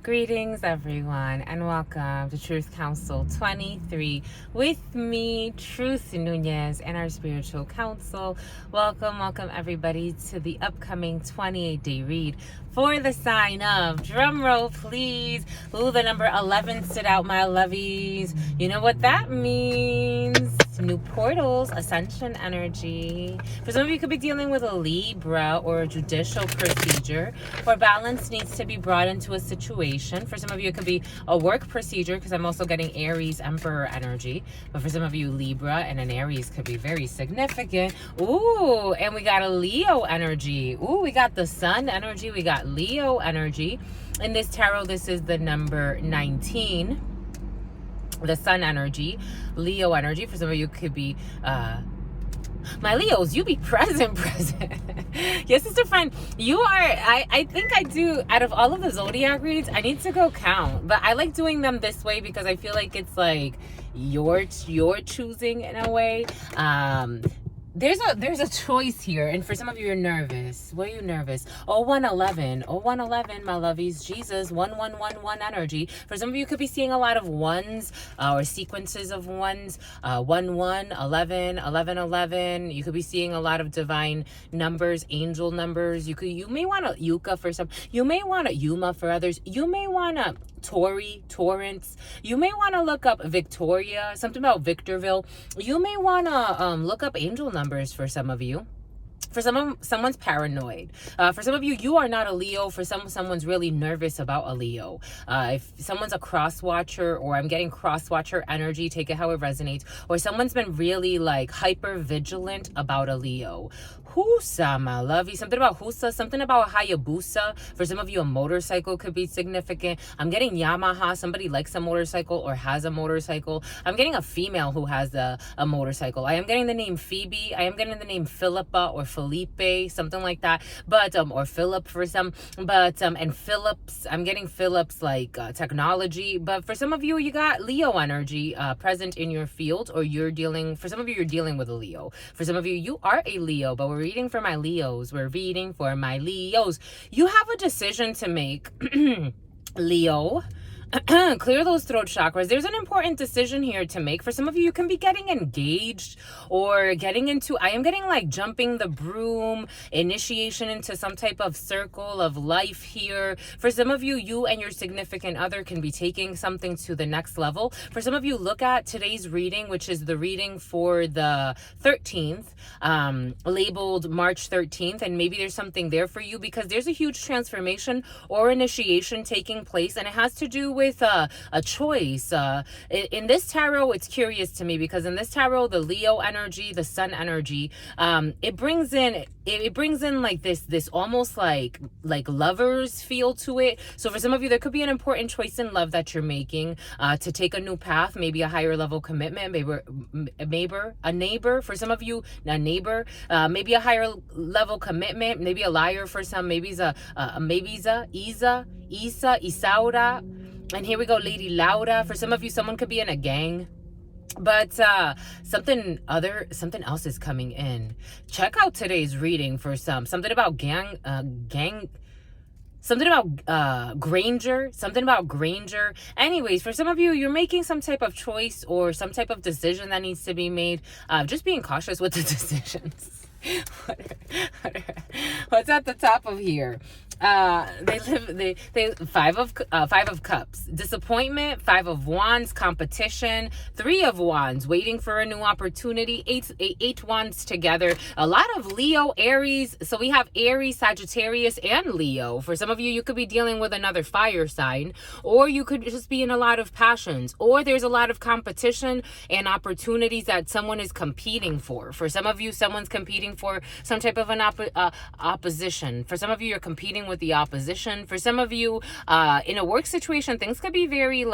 Greetings, everyone, and welcome to Truth Council 23 with me, Truth Nunez, and our spiritual council. Welcome, everybody, to the upcoming 28-day read for the sign of, drumroll, please. Ooh, the number 11 stood out, my lovies. You know what that means. New portals, ascension energy. For some of you, could be dealing with a Libra or a judicial procedure, or balance needs to be brought into a situation. For some of you, it could be a work procedure, because I'm also getting Aries Emperor energy. But for some of you, Libra and an Aries could be very significant. Ooh, and we got a Leo energy. Ooh, we got the Sun energy. We got Leo energy. In this tarot, this is the number 19. The Sun energy, Leo energy. For some of you, could be my Leos, you be present. Yes, Sister Friend, you are, I think I do, out of all of the zodiac reads, I need to go count, but I like doing them this way because I feel like it's like you're choosing in a way. There's a choice here, and for some of you, you're nervous. What are you nervous? 0111, my lovies, Jesus, 1111 energy. For some of you, could be seeing a lot of ones or sequences of ones. 11, 11, 11, 11. You could be seeing a lot of divine numbers, angel numbers. You may want a Yucca for some. You may want a Yuma for others. You may want a Torrance. You may want to look up Victoria, something about Victorville. You may want to look up angel numbers for some of you. For someone's paranoid. For some of you, you are not a Leo. For someone's really nervous about a Leo. If someone's a cross watcher, or I'm getting cross watcher energy, take it how it resonates. Or someone's been really like hyper vigilant about a Leo. Husa, my lovey. Something about Husa, something about Hayabusa. For some of you, a motorcycle could be significant. I'm getting Yamaha. Somebody likes a motorcycle or has a motorcycle. I'm getting a female who has a motorcycle. I am getting the name Phoebe. I am getting the name Philippa or Felipe, something like that. But, or Philip for some. But, and Phillips. I'm getting Phillips like technology. But for some of you, you got Leo energy present in your field, or for some of you, you're dealing with a Leo. For some of you, you are a Leo, but we're reading for my Leos. You have a decision to make, Leo. Clear those throat chakras. There's an important decision here to make. For some of you, you can be getting engaged or getting into, I am getting like jumping the broom, initiation into some type of circle of life here. For some of you, you and your significant other can be taking something to the next level. For some of you, look at today's reading, which is the reading for the 13th, labeled March 13th. And maybe there's something there for you, because there's a huge transformation or initiation taking place, and it has to do with a choice. In this tarot, it's curious to me, because in this tarot, the Leo energy, the Sun energy, it brings in like this almost like lovers feel to it. So for some of you, there could be an important choice in love that you're making to take a new path, maybe a higher level commitment, maybe a neighbor. For some of you, a neighbor, maybe a higher level commitment, maybe a liar for some, maybe Isa, Isaura. And here we go, Lady Laura. For some of you, someone could be in a gang. But something else is coming in. Check out today's reading for something about Granger. Anyways, for some of you, you're making some type of choice or some type of decision that needs to be made. Just being cautious with the decisions. What's at the top of here? They five of cups, disappointment, 5 of wands, competition, 3 of wands, waiting for a new opportunity, eight wands together, a lot of Leo, Aries. So we have Aries, Sagittarius, and Leo. For some of you, you could be dealing with another fire sign, or you could just be in a lot of passions, or there's a lot of competition and opportunities that someone is competing for. For some of you, someone's competing for some type of an opposition. For some of you, you're competing with the opposition. For some of you, in a work situation, things could be very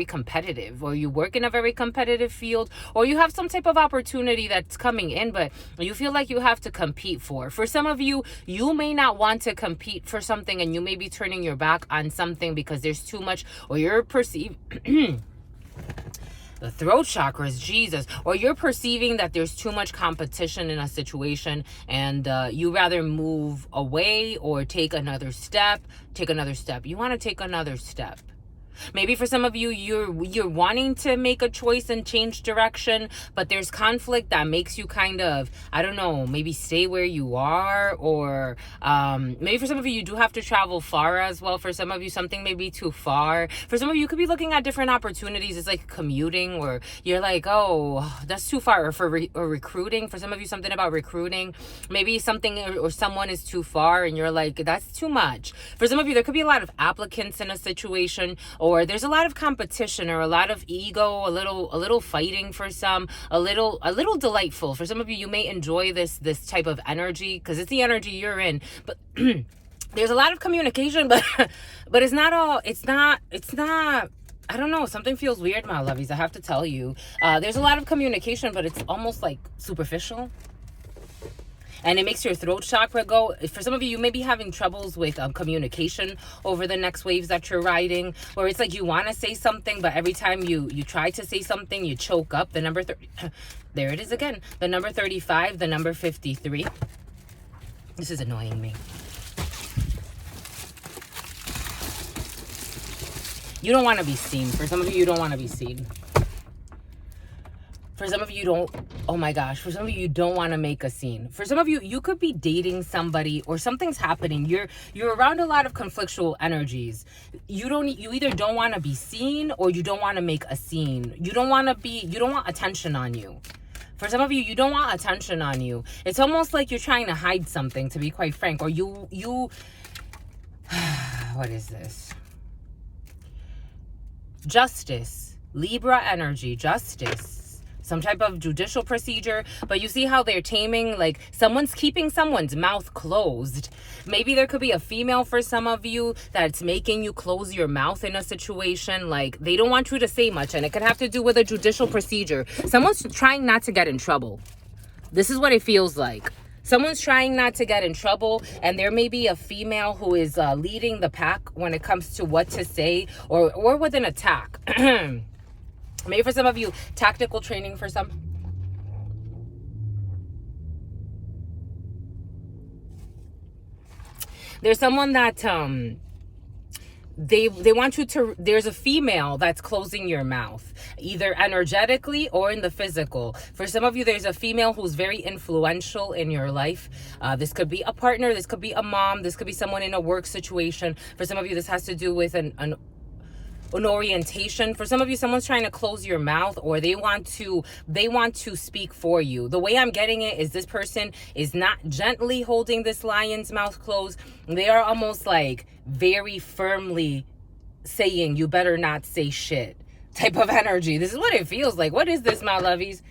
competitive, or you work in a very competitive field, or you have some type of opportunity that's coming in, but you feel like you have to compete for. For some of you, you may not want to compete for something, and you may be turning your back on something because there's too much, or you're perceived The throat chakras, Jesus. Or you're perceiving that there's too much competition in a situation and you rather move away or take another step. You want to take another step. Maybe for some of you, you're wanting to make a choice and change direction, but there's conflict that makes you kind of, I don't know, maybe stay where you are, or maybe for some of you, you do have to travel far as well. For some of you, something may be too far. For some of you, you could be looking at different opportunities. It's like commuting, or you're like, oh, that's too far. Or for recruiting, for some of you, something about recruiting, maybe something or someone is too far, and you're like, that's too much. For some of you, there could be a lot of applicants in a situation, or there's a lot of competition, or a lot of ego, a little fighting for some, a little delightful. For some of you, you may enjoy this type of energy because it's the energy you're in. But there's a lot of communication, but it's not I don't know, something feels weird, my lovies, I have to tell you. There's a lot of communication, but it's almost like superficial. And it makes your throat chakra go. For some of you, you may be having troubles with communication over the next waves that you're riding, where it's like you want to say something, but every time you try to say something, you choke up. The number 30, there it is again. The number 35, the number 53. This is annoying me. You don't want to be seen. For some of you, you don't want to be seen. For some of you, oh my gosh, for some of you, you don't want to make a scene. For some of you, you could be dating somebody or something's happening. You're around a lot of conflictual energies. You either don't want to be seen or you don't want to make a scene. You don't want attention on you. For some of you, you don't want attention on you. It's almost like you're trying to hide something, to be quite frank. Or you what is this? Justice, Libra energy, justice. Some type of judicial procedure, but you see how they're taming, like someone's keeping someone's mouth closed. Maybe there could be a female for some of you that's making you close your mouth in a situation, like they don't want you to say much, and it could have to do with a judicial procedure. Someone's trying not to get in trouble. This is what it feels like. Someone's trying not to get in trouble, and there may be a female who is leading the pack when it comes to what to say, or with an attack. Maybe for some of you, tactical training for some. There's someone that they want you to, there's a female that's closing your mouth, either energetically or in the physical. For some of you, there's a female who's very influential in your life. This could be a partner, this could be a mom, this could be someone in a work situation. For some of you, this has to do with an orientation. For some of you, someone's trying to close your mouth, or they want to speak for you. The way I'm getting it is this person is not gently holding this lion's mouth closed. They are almost like very firmly saying, you better not say shit type of energy. This is what it feels like. What is this, my lovies?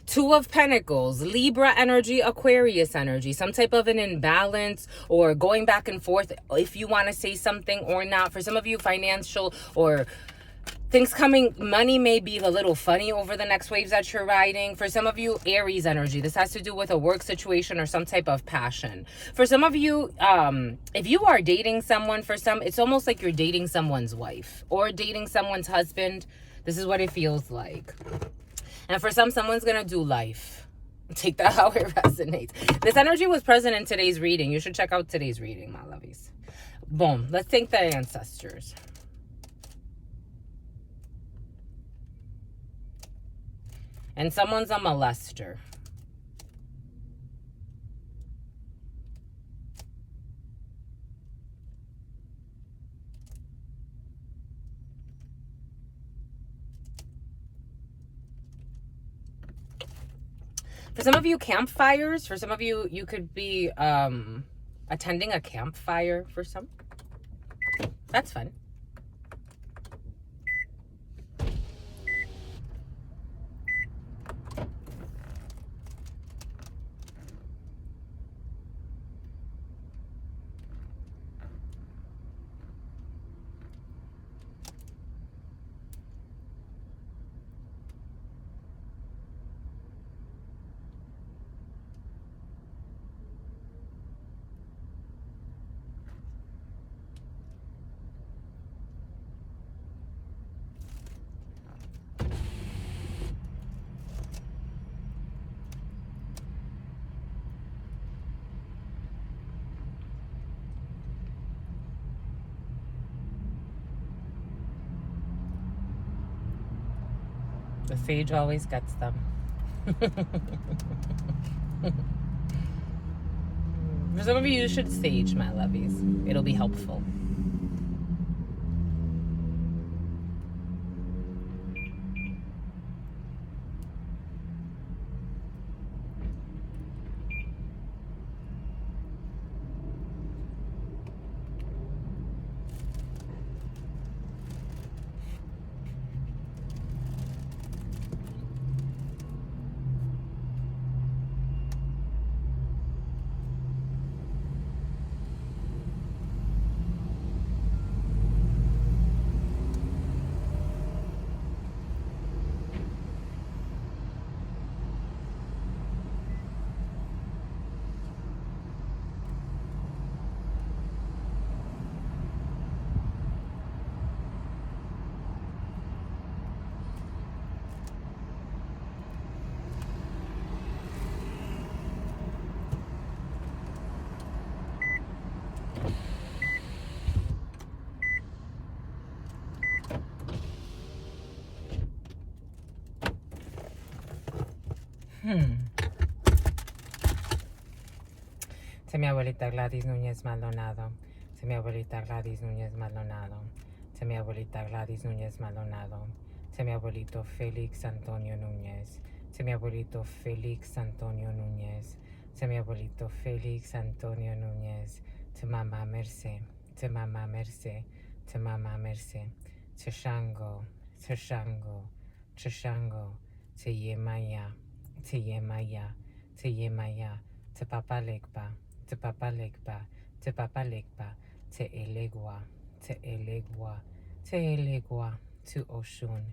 Two of Pentacles, Libra energy, Aquarius energy, some type of an imbalance or going back and forth if you want to say something or not. For some of you, financial or things coming, money may be a little funny over the next waves that you're riding. For some of you, Aries energy. This has to do with a work situation or some type of passion. For some of you, if you are dating someone, for some, it's almost like you're dating someone's wife or dating someone's husband. This is what it feels like. And for some, someone's going to do life. Take that how it resonates. This energy was present in today's reading. You should check out today's reading, my lovies. Boom. Let's thank the ancestors. And someone's a molester. For some of you, campfires. For some of you, you could be attending a campfire for some. That's fun. The sage always gets them. For some of you should sage, my lovies. It'll be helpful. Se mi abuelita Gladys Núñez Maldonado. Se mi abuelita Gladys Núñez Maldonado. Se mi abuelita Gladys Núñez Maldonado. Se mi abuelito Félix Antonio Núñez. Se mi abuelito Félix Antonio Núñez. Se mi abuelito Félix Antonio Núñez. Se mamá Mercé. Se mamá Mercé. Se mamá Mercé. Se Shango. Se Shango. Se Shango. Se Yemaya. Se Yemaya. Se Yemaya. Se Papa Legba. Te Papa Legba, Te Papa Legba, Te Elegua, Te Elegua, Te Elegua, to Oshun,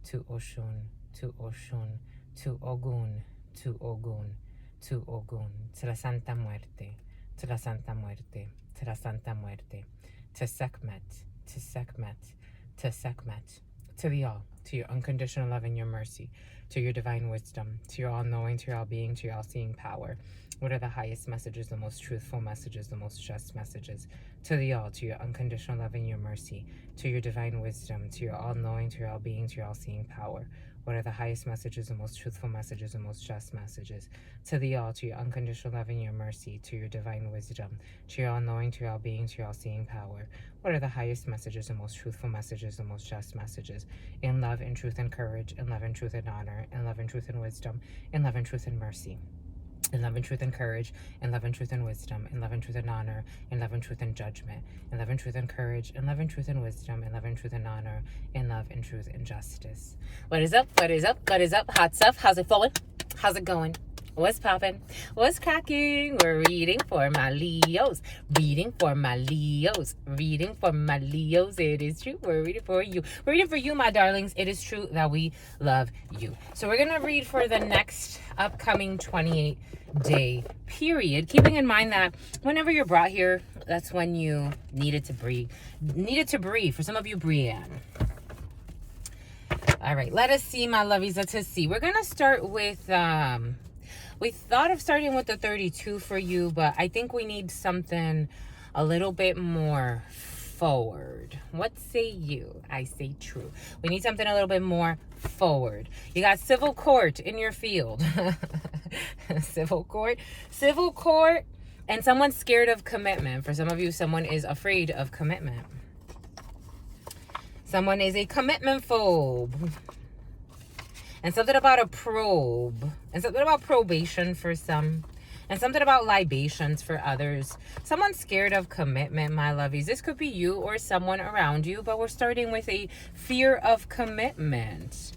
to Oshun, to Oshun, to Ogun, to Ogun, to Ogun, to la Santa Muerte, to la Santa Muerte, to la Santa Muerte, to Sekhmet, to Sekhmet, to Sekhmet, to the all, to your unconditional love and your mercy, to your divine wisdom, to your all-knowing, to your all-being, to your all-seeing power. What are the highest messages, the most truthful messages, the most just messages? To the all, to your unconditional love and your mercy, to your divine wisdom, to your all-knowing, to your all-being, to your all-seeing power. What are the highest messages, the most truthful messages, the most just messages? To the all, to your unconditional love and your mercy, to your divine wisdom, to your all-knowing, to your all-being, to your all-seeing power. What are the highest messages, the most truthful messages, the most just messages? In love, in truth, and courage, in love, in truth, and honor, in love, in truth, and wisdom, in love, in truth, and mercy. In love and truth and courage, in love and truth and wisdom, in love and truth and honor, in love and truth and judgment, in love and truth and courage, in love and truth and wisdom, in love and truth and honor, in love and truth and justice. What is up? What is up? What is up? Hot stuff. How's it flowing? How's it going? What's popping? What's cracking? We're reading for my Leos. Reading for my Leos. Reading for my Leos. It is true. We're reading for you. We're reading for you, my darlings. It is true that we love you. So we're going to read for the next upcoming 28-day period. Keeping in mind that whenever you're brought here, that's when you needed to breathe. Needed to breathe. For some of you, Brienne. All right. Let us see, my lovies. Let's see. We're going to start with... we thought of starting with the 32 for you, but I think we need something a little bit more forward. What say you? I say true. We need something a little bit more forward. You got civil court in your field. Civil court, and someone's scared of commitment. For some of you, someone is afraid of commitment. Someone is a commitment phobe. And something about a probe. And something about probation for some. And something about libations for others. Someone's scared of commitment, my lovies. This could be you or someone around you. But we're starting with a fear of commitment.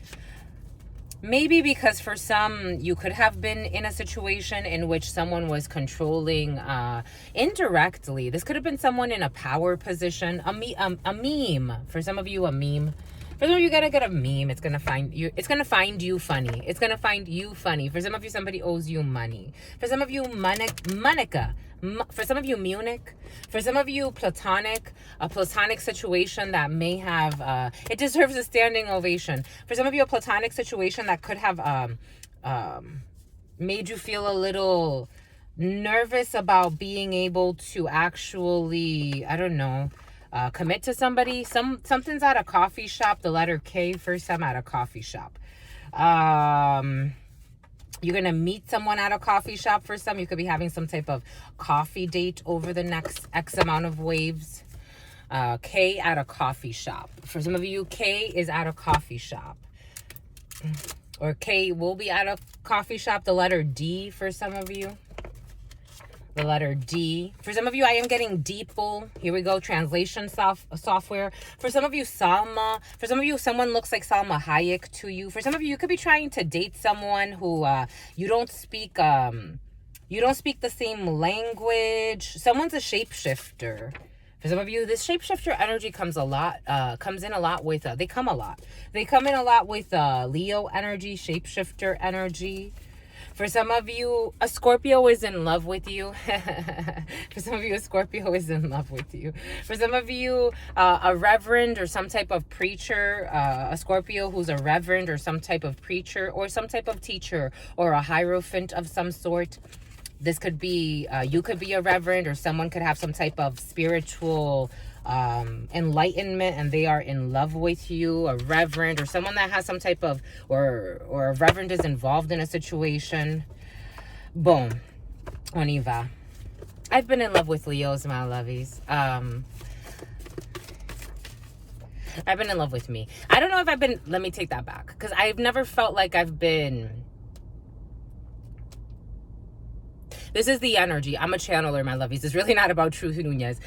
Maybe because for some, you could have been in a situation in which someone was controlling indirectly. This could have been someone in a power position. A meme. For some of you, a meme. For some of you, gotta get a meme. It's gonna find you. It's gonna find you funny. It's gonna find you funny. For some of you, somebody owes you money. For some of you, Monica. For some of you, Munich. For some of you, platonic. A platonic situation that may have. It deserves a standing ovation. For some of you, a platonic situation that could have made you feel a little nervous about being able to actually, I don't know, commit to somebody. Something's at a coffee shop. The letter K for some at a coffee shop. You're going to meet someone at a coffee shop for some. You could be having some type of coffee date over the next X amount of waves. K at a coffee shop. For some of you, K is at a coffee shop. Or K will be at a coffee shop. The letter D for some of you. The letter D. For some of you, I am getting Deeple. Here we go. Translation software. For some of you, Salma. For some of you, someone looks like Salma Hayek to you. For some of you, you could be trying to date someone who you don't speak the same language. Someone's a shapeshifter. For some of you, this shapeshifter energy comes in a lot with, they come in a lot with Leo energy, shapeshifter energy. For some of you, a Scorpio is in love with you. For some of you, a Scorpio is in love with you. For some of you, a reverend or some type of preacher, a Scorpio who's a reverend or some type of preacher or some type of teacher or a hierophant of some sort. This could be, you could be a reverend, or someone could have some type of spiritual enlightenment and they are in love with you. A reverend or someone that has some type of, or a reverend is involved in a situation. Boom. On y va. I've been in love with Leos, my lovies. I've been in love with me. I don't know if I've been, let me take that back, because I've never felt like I've been. This is the energy. I'm a channeler, my lovies. It's really not about Truth Nunez.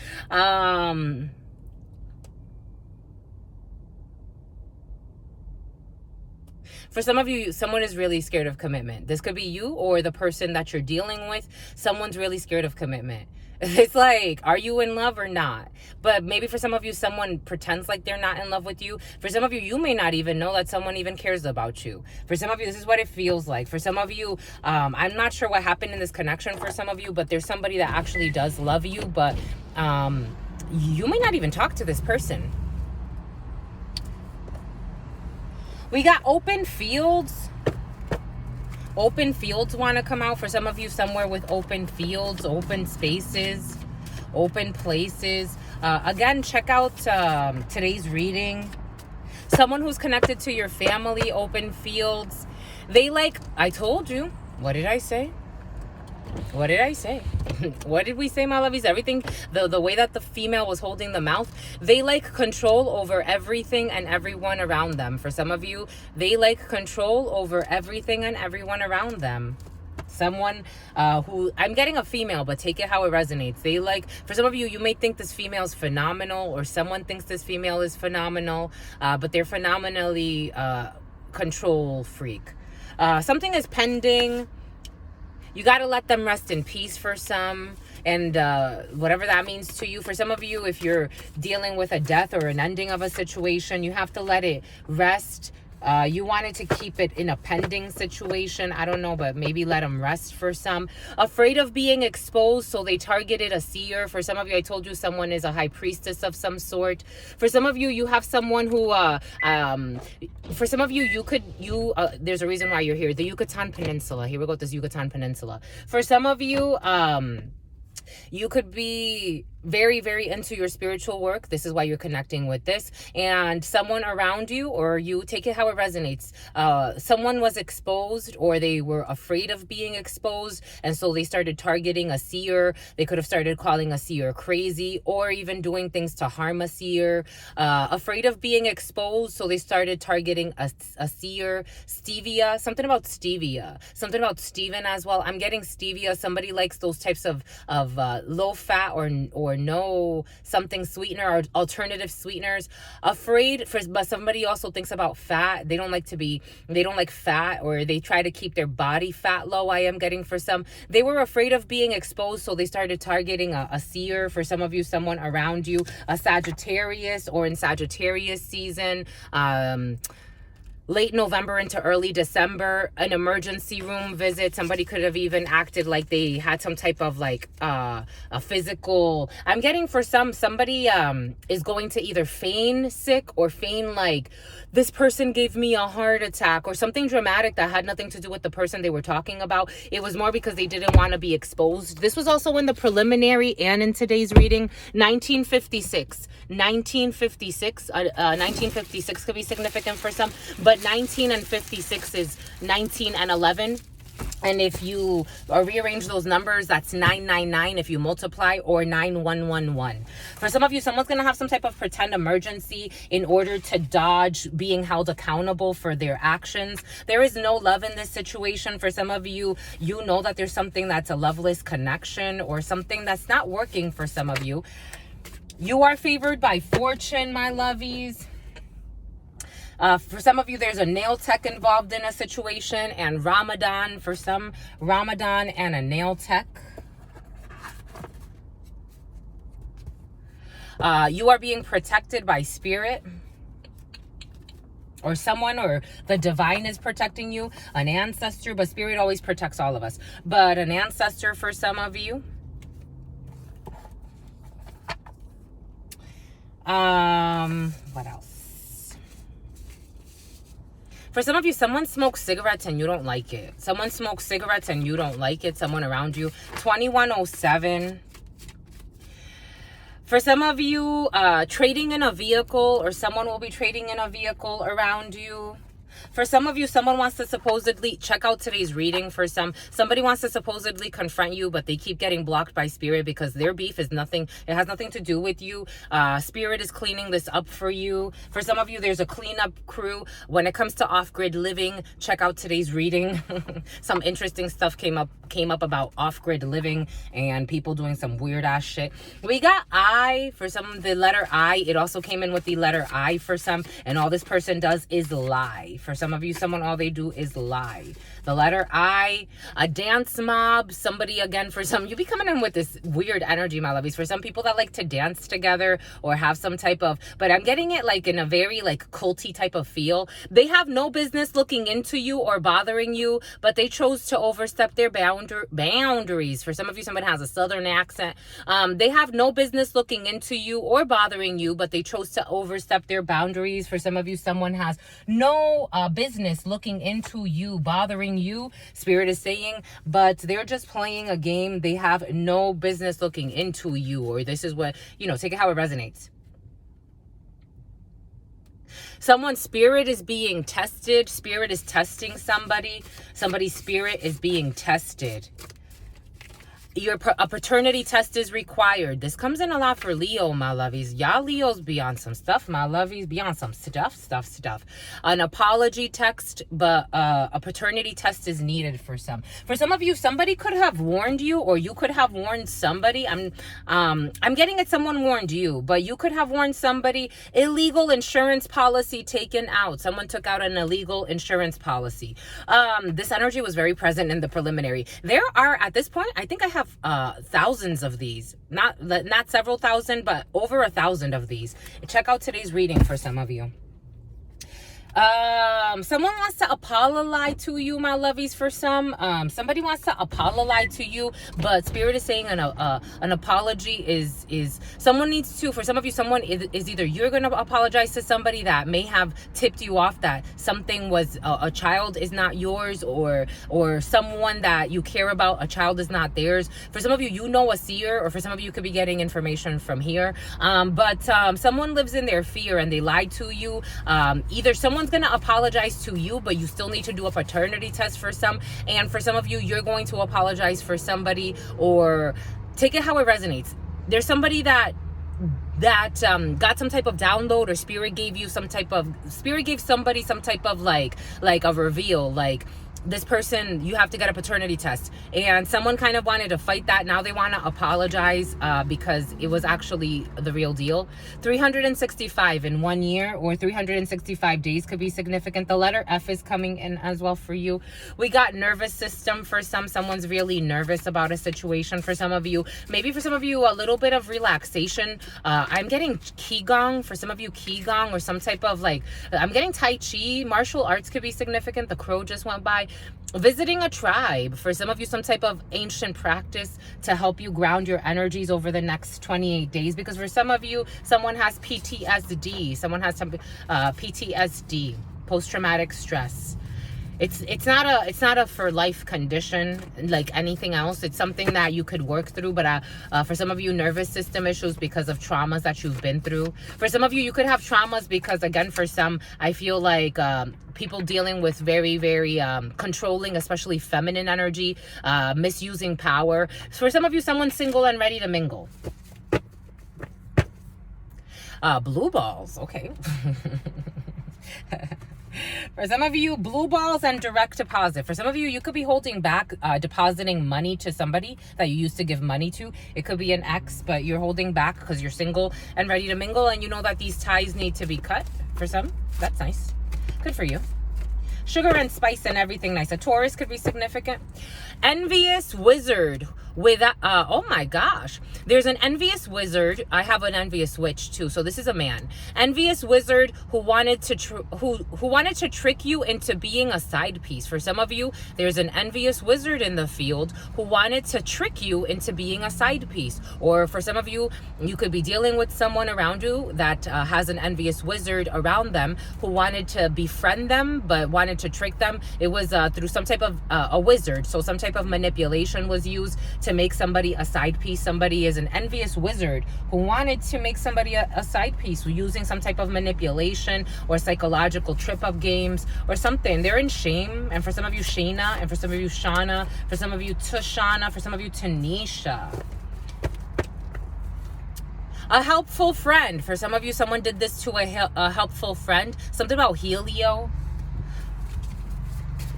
For some of you, someone is really scared of commitment. This could be you or the person that you're dealing with. Someone's really scared of commitment. It's like, are you in love or not? But maybe for some of you, someone pretends like they're not in love with you. For some of you, you may not even know that someone even cares about you. For some of you, this is what it feels like. For some of you, I'm not sure what happened in this connection for some of you, but there's somebody that actually does love you, but you may not even talk to this person. We got open fields. Open fields want to come out for some of you, somewhere with open fields, open spaces, open places. Again, check out today's reading. Someone who's connected to your family, open fields. They like, I told you. What did I say? What did I say? What did we say, my lovies? Everything, the way that the female was holding the mouth, they like control over everything and everyone around them. For some of you, they like control over everything and everyone around them. Someone who, I'm getting a female, but take it how it resonates. They like, for some of you, you may think this female is phenomenal, or someone thinks this female is phenomenal, but they're phenomenally control freak. Something is pending. You got to let them rest in peace for some, and whatever that means to you. For some of you, if you're dealing with a death or an ending of a situation, you have to let it rest. You wanted to keep it in a pending situation. I don't know, but maybe let them rest for some. Afraid of being exposed, so they targeted a seer. For some of you, I told you someone is a high priestess of some sort. For some of you, you have someone who, for some of you, there's a reason why you're here. The Yucatan Peninsula. Here we go with this Yucatan Peninsula. For some of you, you could be very, very into your spiritual work. This is why you're connecting with this. And someone around you, or you, take it how it resonates. Someone was exposed, or they were afraid of being exposed, and so they started targeting a seer. They could have started calling a seer crazy, or even doing things to harm a seer. Afraid of being exposed, so they started targeting a seer. Stevia, something about stevia, something about Steven as well. I'm getting stevia. Somebody likes those types of low fat or no something sweetener, or alternative sweeteners. But somebody also thinks about fat. They don't like fat, or they try to keep their body fat low. I am getting for some. They were afraid of being exposed, so they started targeting a seer. For some of you, someone around you, a Sagittarius, or in Sagittarius season, late November into early December, an emergency room visit. Somebody could have even acted like they had some type of like a physical. I'm getting for somebody is going to either feign sick or feign like this person gave me a heart attack, or something dramatic that had nothing to do with the person they were talking about. It was more because they didn't want to be exposed. This was also in the preliminary and in today's reading. 1956 could be significant for some, but but 19 and 56 is 19 and 11. And if you rearrange those numbers, that's 999 if you multiply, or 9111. For some of you, someone's going to have some type of pretend emergency in order to dodge being held accountable for their actions. There is no love in this situation. For some of you, you know that there's something that's a loveless connection or something that's not working for some of you. You are favored by fortune, my lovies. For some of you, there's a nail tech involved in a situation, and Ramadan. For some, Ramadan and a nail tech. You are being protected by spirit, or someone, or the divine is protecting you, an ancestor, but spirit always protects all of us. But an ancestor for some of you. What else? For some of you, someone smokes cigarettes and you don't like it. Someone smokes cigarettes and you don't like it. Someone around you. 2107. For some of you, trading in a vehicle, or someone will be trading in a vehicle around you. For some of you, someone wants to supposedly, check out today's reading. For somebody wants to supposedly confront you, but they keep getting blocked by spirit because their beef is nothing. It has nothing to do with you. Spirit is cleaning this up for you. For some of you, there's a cleanup crew. When it comes to off-grid living, check out today's reading. Some interesting stuff came up about off-grid living and people doing some weird ass shit. We got I for some, the letter I. It also came in with the letter I for some, and all this person does is lie. For some of you, someone, all they do is lie. The letter I, a dance mob, somebody, again, for some, you be coming in with this weird energy, my lovies. For some people that like to dance together or have some type of, but I'm getting it like in a very like culty type of feel. They have no business looking into you or bothering you, but they chose to overstep their boundaries. For some of you, somebody has a southern accent. They have no business looking into you or bothering you, but they chose to overstep their boundaries. For some of you, someone has no business looking into you, bothering you, spirit is saying, but they're just playing a game. They have no business looking into you, or this is what, take it how it resonates. Someone's spirit is being tested. Spirit is testing somebody. Somebody's spirit is being tested. A paternity test is required. This comes in a lot for Leo, my lovies. Y'all Leos be on some stuff, my lovies. Be on some stuff. An apology text, but a paternity test is needed for some. For some of you, somebody could have warned you, or you could have warned somebody. I'm getting it. Someone warned you, but you could have warned somebody. Illegal insurance policy taken out. Someone took out an illegal insurance policy. This energy was very present in the preliminary. There are, at this point, I think I have thousands of these, not several thousand, but over 1,000 of these. Check out today's reading for some of you. Someone wants to apologize to you, my lovies. For some, somebody wants to apologize to you, but spirit is saying an apology is someone needs to. For some of you, someone is either you're going to apologize to somebody that may have tipped you off that something was a child is not yours, or someone that you care about, a child is not theirs. For some of you, a seer, or for some of you could be getting information from here. But someone lives in their fear and they lied to you. Either someone's going to apologize to you, but you still need to do a paternity test for some. And for some of you, you're going to apologize for somebody, or take it how it resonates. There's somebody that got some type of download, or spirit gave somebody some type of like a reveal, like this person, you have to get a paternity test, and someone kind of wanted to fight that. Now they want to apologize because it was actually the real deal. 365 in 1 year, or 365 days could be significant. The letter F is coming in as well for you. We got nervous system for someone's really nervous about a situation. For some of you, maybe for some of you, a little bit of relaxation. I'm getting Qigong. For some of you, Qigong, or some type of I'm getting Tai Chi. Martial arts could be significant. The crow just went by. Visiting a tribe. For some of you, some type of ancient practice to help you ground your energies over the next 28 days. Because for some of you, someone has PTSD. Someone has some PTSD, post-traumatic stress. It's not a for life condition like anything else. It's something that you could work through. But for some of you, nervous system issues because of traumas that you've been through. For some of you, you could have traumas because, again, for some, I feel like people dealing with very, very controlling, especially feminine energy, misusing power. For some of you, someone's single and ready to mingle. Blue balls, okay. For some of you, blue balls and direct deposit. For some of you, you could be holding back depositing money to somebody that you used to give money to. It could be an ex, but you're holding back because you're single and ready to mingle, and you know that these ties need to be cut. For some, that's nice. Good for you. Sugar and spice and everything nice. A Taurus could be significant. Envious wizard with oh my gosh, there's an envious wizard. I have an envious witch too, so this is a man. Envious wizard who wanted to who wanted to trick you into being a side piece. For some of you, there's an envious wizard in the field who wanted to trick you into being a side piece. Or for some of you, you could be dealing with someone around you that has an envious wizard around them who wanted to befriend them but wanted to trick them. It was through some type of a wizard, so some type of manipulation was used to make somebody a side piece. Somebody is an envious wizard who wanted to make somebody a side piece using some type of manipulation or psychological trip up games or something. They're in shame. And for some of you, Shayna, and for some of you, Shauna, for some of you, Tashana, for some of you, Tanisha. A helpful friend. For some of you, someone did this to a helpful friend. Something about Helio.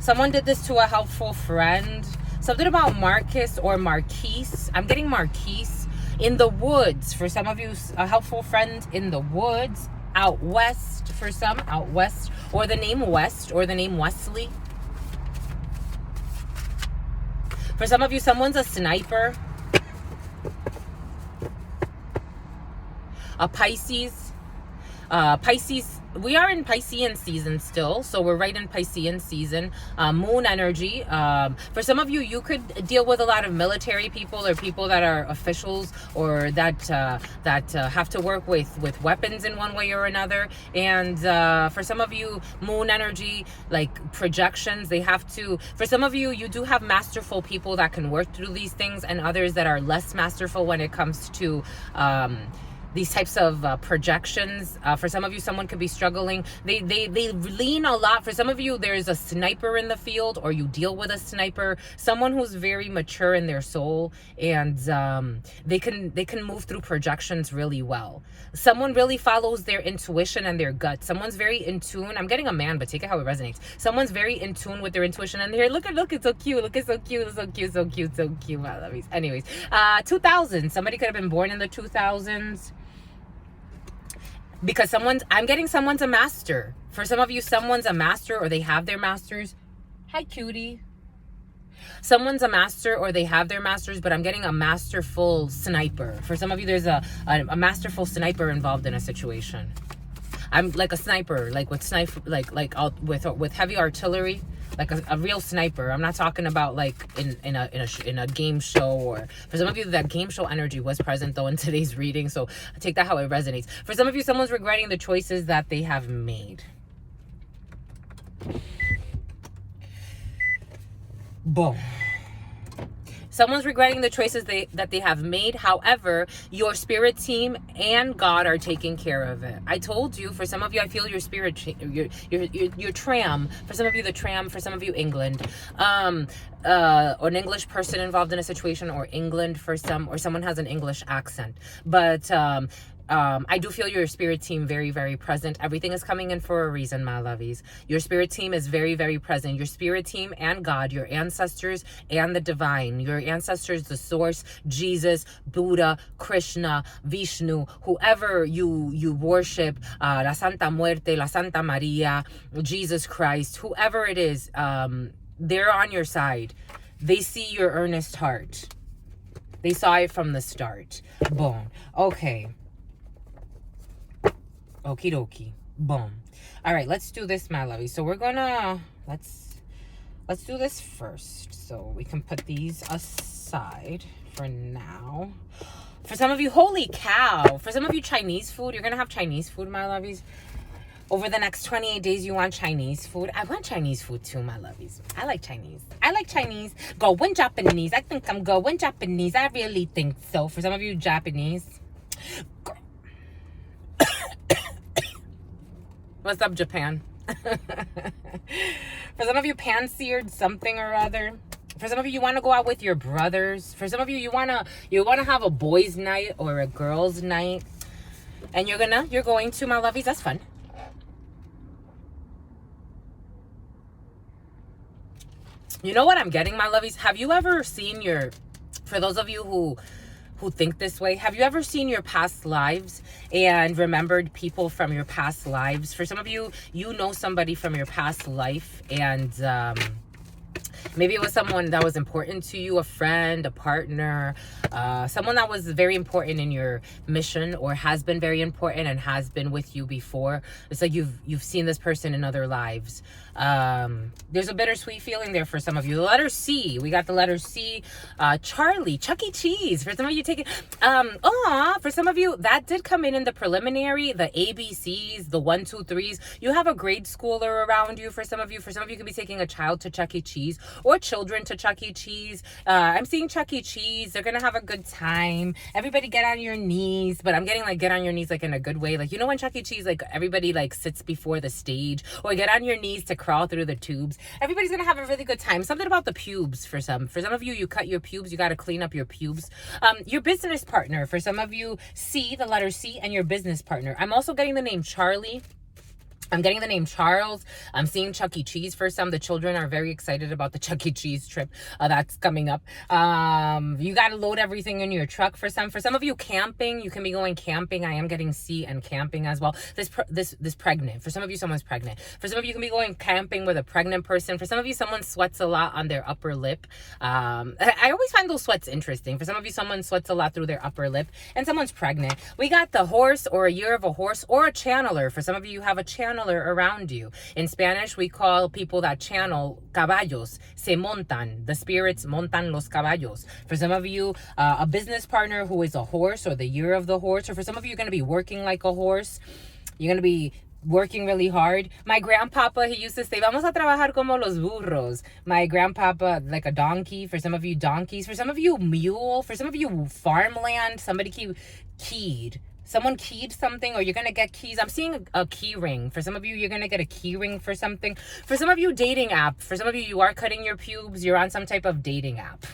Someone did this to a helpful friend. Something about Marcus or Marquise. I'm getting Marquise. In the woods. For some of you, a helpful friend in the woods. Out west. For some, out west. Or the name West. Or the name Wesley. For some of you, someone's a sniper. A Pisces. Pisces. We are in Piscean season still, so we're right in Piscean season. Moon energy. For some of you, you could deal with a lot of military people or people that are officials or that have to work with weapons in one way or another. And for some of you, moon energy, like projections, they have to. For some of you, you do have masterful people that can work through these things, and others that are less masterful when it comes to these types of projections. For some of you, someone could be struggling. They lean a lot. For some of you, there's a sniper in the field, or you deal with a sniper, someone who's very mature in their soul, and they can move through projections really well. Someone really follows their intuition and their gut. Someone's very in tune. I'm getting a man, but take it how it resonates. Someone's very in tune with their intuition, and they're look, it's so cute. Look, it's so cute. It's so cute. So cute. So cute. I love these. Anyways, 2000. Somebody could have been born in the 2000s. Because I'm getting someone's a master. For some of you, someone's a master or they have their masters. Hi, cutie. Someone's a master or they have their masters, but I'm getting a masterful sniper. For some of you, there's a masterful sniper involved in a situation. I'm like a sniper, like with with heavy artillery. Like a real sniper. I'm not talking about like in a game show. Or for some of you, that game show energy was present though in today's reading, so take that how it resonates. For some of you, someone's regretting the choices that they have made. Boom. Someone's regretting the choices that they have made. However, your spirit team and God are taking care of it. I told you, for some of you, I feel your spirit, your tram. For some of you, the tram. For some of you, England. Or an English person involved in a situation, or England for some, or someone has an English accent. But I do feel your spirit team very, very present. Everything is coming in for a reason, my lovies. Your spirit team is very, very present. Your spirit team and God, your ancestors and the divine. Your ancestors, the source, Jesus, Buddha, Krishna, Vishnu, whoever you worship, La Santa Muerte, La Santa Maria, Jesus Christ, whoever it is, they're on your side. They see your earnest heart. They saw it from the start. Boom. Okay. Okie dokie. Boom. All right, let's do this, my lovey. So we're gonna let's do this first, so we can put these aside for now. For some of you, holy cow. For some of you, Chinese food. You're gonna have Chinese food, my lovies. over the next 28 days, you want Chinese food. I want Chinese food too, my lovies. I like Chinese. I like Chinese. Going Japanese. I think I'm going Japanese. I really think so. For some of you Japanese. Girl. What's up, Japan? For some of you, pan-seared something or other. For some of you, you want to go out with your brothers. For some of you, you wanna have a boys' night or a girls' night. And you're going to, my lovies. That's fun. You know what I'm getting, my lovies? Have you ever seen for those of you who think this way, have you ever seen your past lives and remembered people from your past lives? For some of you, you know somebody from your past life, and maybe it was someone that was important to you, a friend, a partner, someone that was very important in your mission or has been very important and has been with you before. It's like you've seen this person in other lives. There's a bittersweet feeling there for some of you. The letter C, we got the letter C. Charlie, Chuck E. Cheese. For some of you taking, for some of you, that did come in the preliminary, the ABCs, the 1, 2, 3s. You have a grade schooler around you. For some of you can be taking a child to Chuck E. Cheese or children to Chuck E. Cheese. I'm seeing Chuck E. Cheese. They're gonna have a good time. Everybody get on your knees, but I'm getting like get on your knees like in a good way. Like, you know, when Chuck E. Cheese, like everybody like sits before the stage, or get on your knees to crawl through the tubes. Everybody's gonna have a really good time. Something about the pubes for some of you, you cut your pubes, you got to clean up your pubes. Your business partner, for some of you, C, the letter C, and your business partner. I'm also getting the name Charlie. I'm getting the name Charles. I'm seeing Chuck E. Cheese for some. The children are very excited about the Chuck E. Cheese trip that's coming up. You got to load everything in your truck for some. For some of you, camping. You can be going camping. I am getting C and camping as well. This pregnant. For some of you, someone's pregnant. For some of you, can be going camping with a pregnant person. For some of you, someone sweats a lot on their upper lip. I always find those sweats interesting. For some of you, someone sweats a lot through their upper lip, and someone's pregnant. We got the horse, or a year of a horse, or a channeler. For some of you, you have a channeler around you. In Spanish, we call people that channel caballos. Se montan. The spirits montan los caballos. For some of you, a business partner who is a horse, or the year of the horse. Or for some of you, you're going to be working like a horse. You're going to be working really hard. My grandpapa, he used to say, vamos a trabajar como los burros. My grandpapa, like a donkey. For some of you, donkeys. For some of you, mule. For some of you, farmland. Somebody keyed. Someone keyed something, or you're going to get keys. I'm seeing a key ring. For some of you, you're going to get a key ring for something. For some of you, dating app. For some of you, you are cutting your pubes. You're on some type of dating app.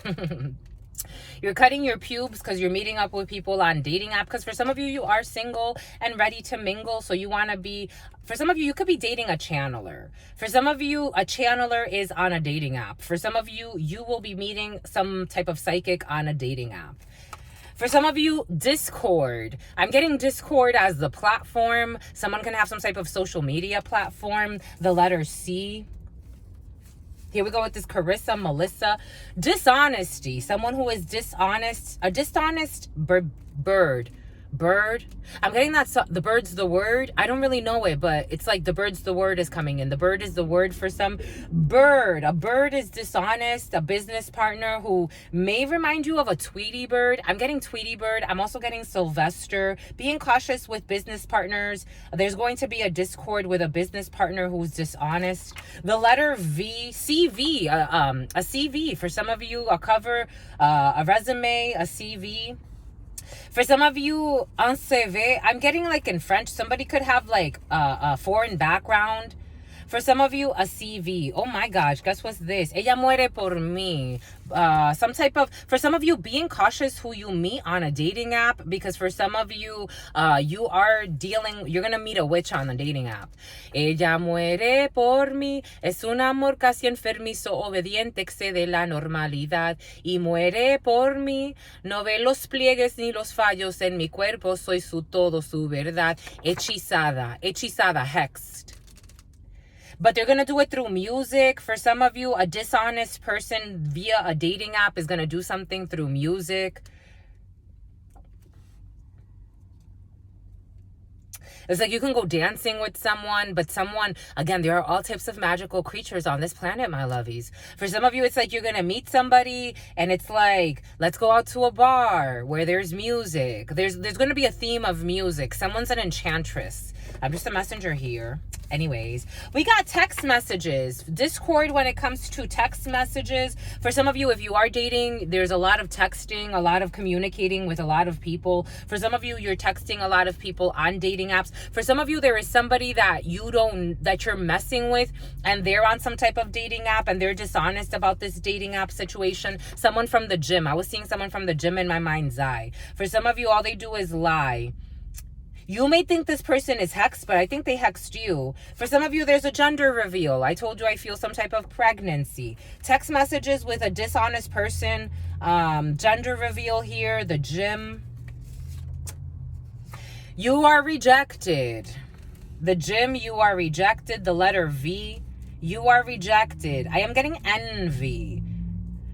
You're cutting your pubes because you're meeting up with people on dating app. Because for some of you, you are single and ready to mingle. So you want to be, for some of you, you could be dating a channeler. For some of you, a channeler is on a dating app. For some of you, you will be meeting some type of psychic on a dating app. For some of you, Discord. I'm getting Discord as the platform. Someone can have some type of social media platform. The letter C. Here we go with this Carissa, Melissa. Dishonesty. Someone who is dishonest. A dishonest bird. I'm getting that. The bird's the word. I don't really know it, but it's like the bird's the word is coming in. The bird is the word for some. Bird. A bird is dishonest. A business partner who may remind you of a Tweety bird. I'm getting Tweety bird. I'm also getting Sylvester. Being cautious with business partners. There's going to be a discord with a business partner who's dishonest. The letter V. CV. A CV. For some of you, a cover, a resume, a CV. For some of you, un CV, I'm getting like in French, somebody could have like a foreign background. For some of you, a CV. Oh my gosh, guess what's this? Ella muere por mí. Some type of, for some of you, being cautious who you meet on a dating app, because for some of you, you are dealing, you're going to meet a witch on the dating app. Ella muere por mí, es un amor casi enfermizo, obediente, excede la normalidad, y muere por mí, no ve los pliegues ni los fallos en mi cuerpo, soy su todo, su verdad, hechizada, hexed. But they're going to do it through music. For some of you, a dishonest person via a dating app is going to do something through music. It's like you can go dancing with someone, but someone, again, there are all types of magical creatures on this planet, my lovies. For some of you, it's like you're going to meet somebody and it's like, let's go out to a bar where there's music. There's going to be a theme of music. Someone's an enchantress. I'm just a messenger here. Anyways, we got text messages. Discord when it comes to text messages. For some of you, if you are dating, there's a lot of texting, a lot of communicating with a lot of people. For some of you, you're texting a lot of people on dating apps. For some of you, there is somebody that you're messing with and they're on some type of dating app and they're dishonest about this dating app situation. Someone from the gym. I was seeing someone from the gym in my mind's eye. For some of you, all they do is lie. You may think this person is hexed, but I think they hexed you. For some of you, there's a gender reveal. I told you I feel some type of pregnancy. Text messages with a dishonest person. Gender reveal here. The gym. You are rejected. The gym, you are rejected. The letter V, you are rejected. I am getting envy.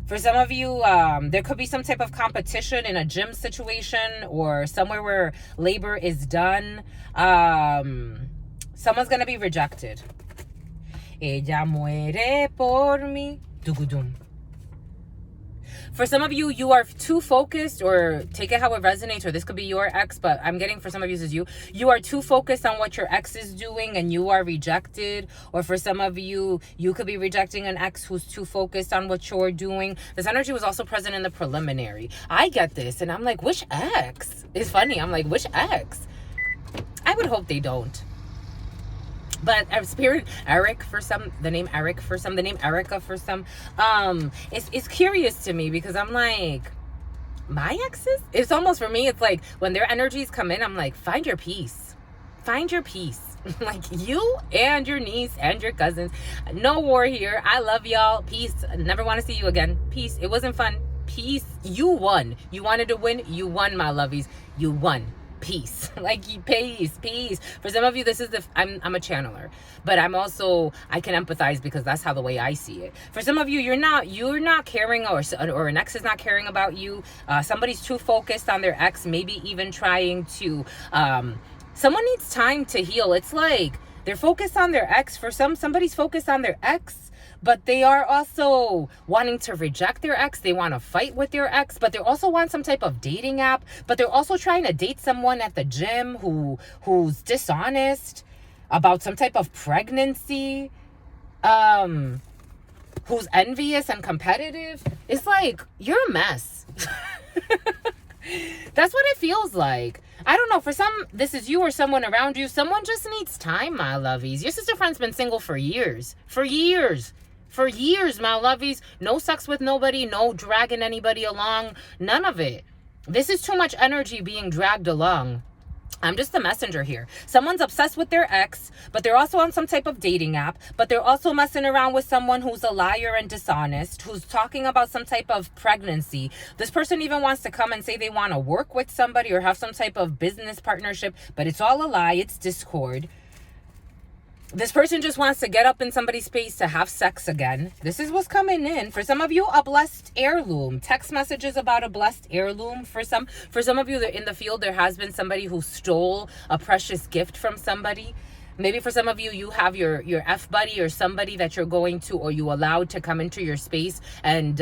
For some of you, there could be some type of competition in a gym situation or somewhere where labor is done. Someone's going to be rejected. Ella muere por mí. Dugudum. For some of you, you are too focused, or take it how it resonates, or this could be your ex, but I'm getting for some of you, this is you. You are too focused on what your ex is doing and you are rejected. Or for some of you, you could be rejecting an ex who's too focused on what you're doing. This energy was also present in the preliminary. I get this, and I'm like, which ex? It's funny. I'm like, which ex? I would hope they don't. But spirit, Eric for some, the name Eric for some, the name Erica for some, it's curious to me because I'm like, my exes? It's almost, for me, it's like when their energies come in, I'm like, find your peace. Find your peace. Like you and your niece and your cousins. No war here. I love y'all. Peace. Never want to see you again. Peace. It wasn't fun. Peace. You won. You wanted to win. You won, my lovies. You won. Peace. Like peace. For some of you, this is I'm a channeler, but I can empathize because that's how the way I see it. For some of you, you're not caring, or an ex is not caring about you. Somebody's too focused on their ex, maybe even trying to someone needs time to heal. It's like they're focused on their ex. For somebody's focused on their ex, but they are also wanting to reject their ex. They want to fight with their ex, but they also want some type of dating app. But they're also trying to date someone at the gym who's dishonest about some type of pregnancy, who's envious and competitive. It's like, you're a mess. That's what it feels like. I don't know, for some, this is you or someone around you. Someone just needs time, my lovies. Your sister friend's been single for years. For years, my lovies. No sex with nobody, no dragging anybody along, none of it. This is too much energy being dragged along. I'm just the messenger here. Someone's obsessed with their ex, but they're also on some type of dating app, but they're also messing around with someone who's a liar and dishonest, who's talking about some type of pregnancy. This person even wants to come and say they want to work with somebody or have some type of business partnership, but it's all a lie. It's discord. This person just wants to get up in somebody's space to have sex again. This is what's coming in. For some of you, a blessed heirloom. Text messages about a blessed heirloom. For some of you in the field, there has been somebody who stole a precious gift from somebody. Maybe for some of you, you have your F-buddy or somebody that you're going to, or you allowed to come into your space. And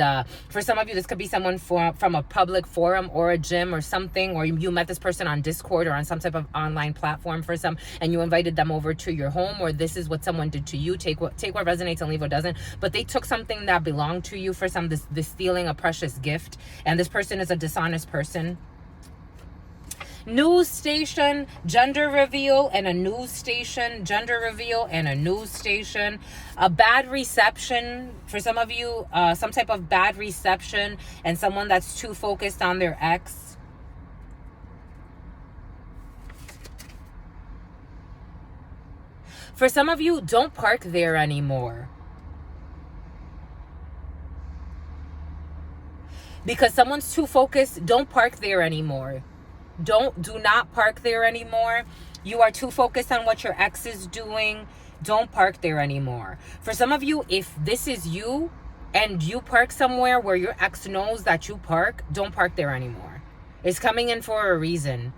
for some of you, this could be someone from a public forum or a gym or something, or you met this person on Discord or on some type of online platform for some, and you invited them over to your home, or this is what someone did to you. Take what resonates and leave what doesn't. But they took something that belonged to you for some, this stealing a precious gift. And this person is a dishonest person. News station, gender reveal, and a news station, gender reveal, and a news station. A bad reception. For some of you, some type of bad reception, and someone that's too focused on their ex. For some of you, don't park there anymore. Because someone's too focused, don't park there anymore. Do not park there anymore. You are too focused on what your ex is doing. Don't park there anymore. For some of you, if this is you and you park somewhere where your ex knows that you park, don't park there anymore. It's coming in for a reason.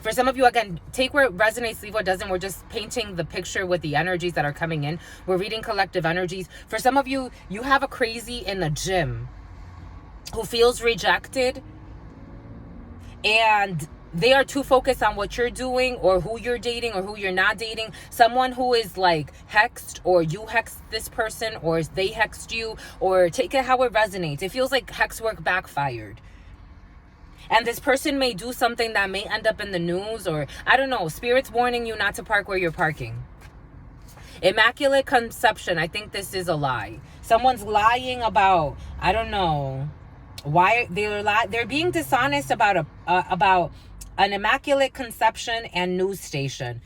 For some of you, again, take where it resonates, leave what doesn't. We're just painting the picture with the energies that are coming in. We're reading collective energies. For some of you, you have a crazy in the gym who feels rejected, and they are too focused on what you're doing or who you're dating or who you're not dating. Someone who is like hexed, or you hexed this person, or they hexed you, or take it how it resonates. It feels like hex work backfired. And this person may do something that may end up in the news, or I don't know, Spirit's warning you not to park where you're parking. Immaculate conception. I think this is a lie. Someone's lying about, I don't know why they're being dishonest about an immaculate conception and news station.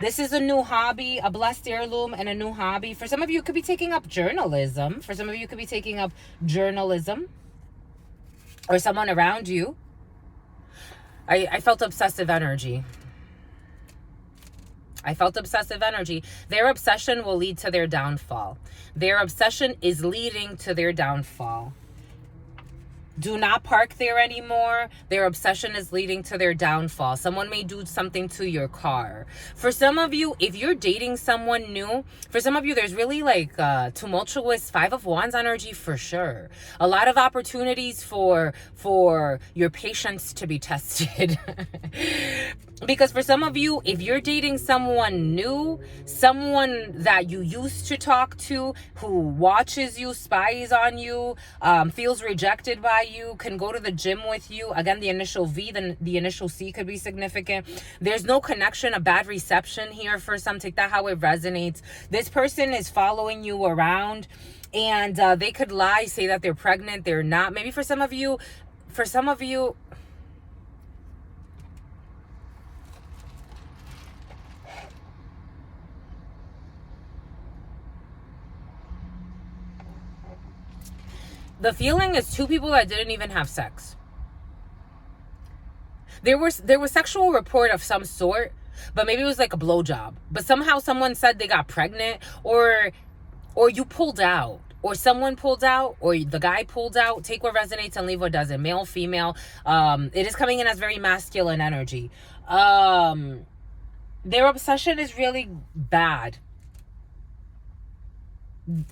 This is a new hobby, a blessed heirloom, and a new hobby. For some of you, it could be taking up journalism. For some of you, it could be taking up journalism, or someone around you. I felt obsessive energy. I felt obsessive energy. Their obsession will lead to their downfall. Their obsession is leading to their downfall. Do not park there anymore. Their obsession is leading to their downfall. Someone may do something to your car. For some of you, if you're dating someone new, for some of you, there's really like tumultuous 5 of Wands energy for sure. A lot of opportunities for your patience to be tested. Because for some of you, if you're dating someone new, someone that you used to talk to, who watches you, spies on you, feels rejected by you, can go to the gym with you. Again, the initial V, the initial C could be significant. There's no connection, a bad reception here for some. Take that how it resonates. This person is following you around, and they could lie, say that they're pregnant. They're not. Maybe for some of you, the feeling is 2 people that didn't even have sex. There was sexual report of some sort, but maybe it was like a blowjob. But somehow someone said they got pregnant, or you pulled out, or someone pulled out, or the guy pulled out. Take what resonates and leave what doesn't. Male, female. It is coming in as very masculine energy. Their obsession is really bad.